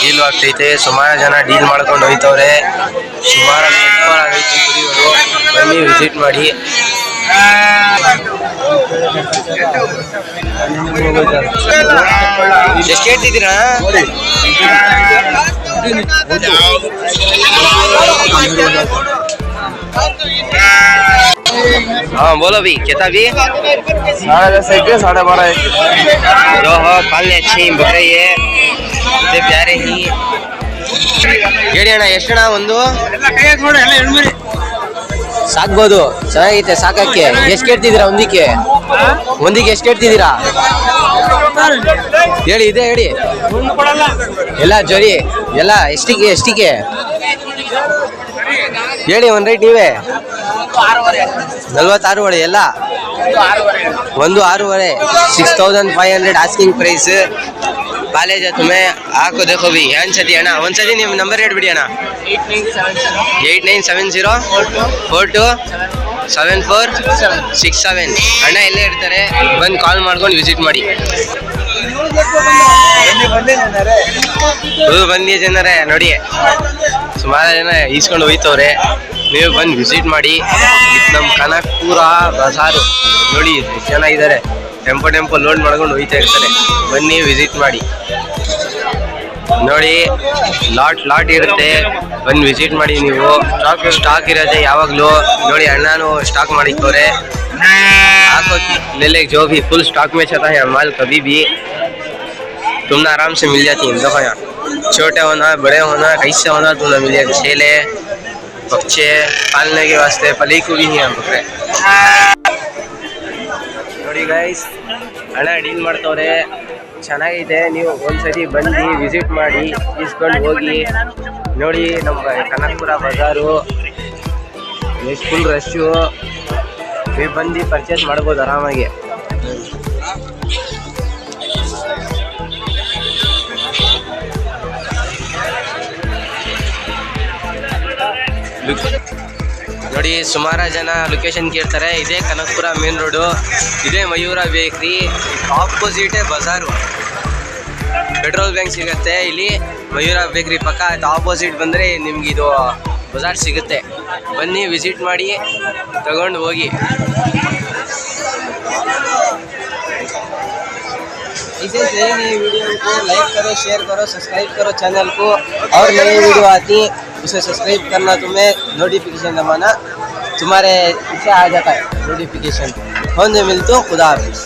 Deal ಆಗ್ತೈತೆ. ಸುಮಾರು ಜನ ಡೀಲ್ ಮಾಡ್ಕೊಂಡು ಹೋಯ್ತವ್ರೆ. ಸುಮಾರು ಸೂಪರ್ ಆಗೈತೆ ಕುರಿಗಳು. ಬನ್ನಿ ವಿಸಿಟ್ ಮಾಡಿ. ಎಷ್ಟು ಹೇಳ್ತಿದ್ದೀರಾ? हाँ बोलो भी कितना भी? 12.5 12.5 जो हो पालने अच्छी बकरे ये प्यारे ही ಹೇಳಿ ಅಣ್ಣ. ಎಷ್ಟಣ್ಣ ಒಂದು ಸಾಕ್ಬೋದು? ಚೆನ್ನಾಗೈತೆ ಸಾಕಕ್ಕೆ. ಎಷ್ಟು ಕೇಳ್ತಿದ್ದೀರಾ ಒಂದಿಕ್ಕೆ? ಎಷ್ಟು ಕೇಳ್ತಿದ್ದೀರಾ ಹೇಳಿ. ಇದೆ ಹೇಳಿ ಎಲ್ಲ ಜೋರಿ ಎಲ್ಲ ಎಷ್ಟಿಗೆ ಹೇಳಿ ಒಂದು ರೇಟ್ ನೀವೇ. 46 ಒಳೆ ಎಲ್ಲ ಒಂದು 6.5 6500 ಆಸ್ಕಿಂಗ್ ಪ್ರೈಸ್. ಕಾಲೇಜ್ तुम्हें आपको देखो भी ಒಂದ್ಸತಿ ಅಣ್ಣ ಒಂದ್ಸತಿ ನಿಮ್ಮ ನಂಬರ್ ಹೇಳ್ಬಿಡಿ ಅಣ್ಣ. 8970427467 ಅಣ್ಣ ಎಲ್ಲೇ ಇರ್ತಾರೆ. ಬಂದು ಕಾಲ್ ಮಾಡ್ಕೊಂಡು ವಿಸಿಟ್ ಮಾಡಿ. ಬಂದಿ ಜನರೇ ನೋಡಿ, ಸುಮಾರು ಜನ ಈಸ್ಕೊಂಡು ಹೋಯ್ತವ್ರೆ. ನೀವು ಬಂದು ವಿಸಿಟ್ ಮಾಡಿ. ನಮ್ಮ ಕನಕಪುರ ಬಜಾರು ನೋಡಿ ಎಷ್ಟು ಜನ ಇದ್ದಾರೆ. ಟೆಂಪೋ ಲೋಡ್ ಮಾಡ್ಕೊಂಡು ಹೋಯ್ತಾ ಇರ್ತಾರೆ. ಬನ್ನಿ ವಿಸಿಟ್ ಮಾಡಿ ನೋಡಿ. ಲಾಟ್ ಇರುತ್ತೆ. ಬಂದು ವಿಸಿಟ್ ಮಾಡಿ ನೀವು. ಸ್ಟಾಕ್ ಇರುತ್ತೆ ಯಾವಾಗಲೂ ನೋಡಿ. ಅಣ್ಣನೂ ಸ್ಟಾಕ್ ಮಾಡಿಕ್ಕವ್ರೆ. आपको ले ले जो भी फुल स्टॉक में चलता है माल कभी भी तुमने आराम से मिल जाती है. देखो यहाँ छोटे होना बड़े होना कैसे होना तुम्हें मिल जाएगा. छेले बच्चे पालने के वास्ते पली को भी नहीं बकरे ನೋಡಿ ಗೈಸ್. ಹಣ ಡೀಲ್ ಮಾಡ್ತವ್ರೆ. ಚೆನ್ನಾಗಿದೆ. ನೀವು ಒಂದ್ಸತಿ ಬಂದು ವಿಸಿಟ್ ಮಾಡಿ ಇಸ್ಕೊಂಡು ಹೋಗಿ ನೋಡಿ. ನಮ್ಮ ಕನಕಪುರ ಬಜಾರು ಎಷ್ಟು ಫುಲ್ ರಶ್ಶು. ನೀವು ಬಂದು ಪರ್ಚೇಸ್ ಮಾಡ್ಬೋದು ಆರಾಮಾಗಿ. ನೋಡಿ ಸುಮಾರು ಜನ ಲೊಕೇಶನ್ ಕೇಳ್ತಾರೆ. ಇದೇ ಕನಕಪುರ ಮೇನ್ ರೋಡು, ಇದೇ ಮಯೂರ ಬೇಕ್ರಿ ಆಪೋಸಿಟೇ ಬಜಾರು. ಪೆಟ್ರೋಲ್ ಬ್ಯಾಂಕ್ ಸಿಗುತ್ತೆ ಇಲ್ಲಿ. ಮಯೂರ ಬೇಕ್ರಿ ಪಕ್ಕ ಆಪೋಸಿಟ್ ಬಂದರೆ ನಿಮ್ಗೆ ಇದು ಬಜಾರ್ ಸಿಗುತ್ತೆ. ಬನ್ನಿ ವಿಸಿಟ್ ಮಾಡಿ ತಗೊಂಡು ಹೋಗಿ. इसे नई वीडियो को लाइक करो, शेयर करो, सब्सक्राइब करो चैनल को. और नई वीडियो आती है उसे सब्सक्राइब करना, तुम्हें नोटिफिकेशन दबाना, तुम्हारे पीछे आ जाता है नोटिफिकेशन. फोन से मिलते हो. खुदा हाफिज़.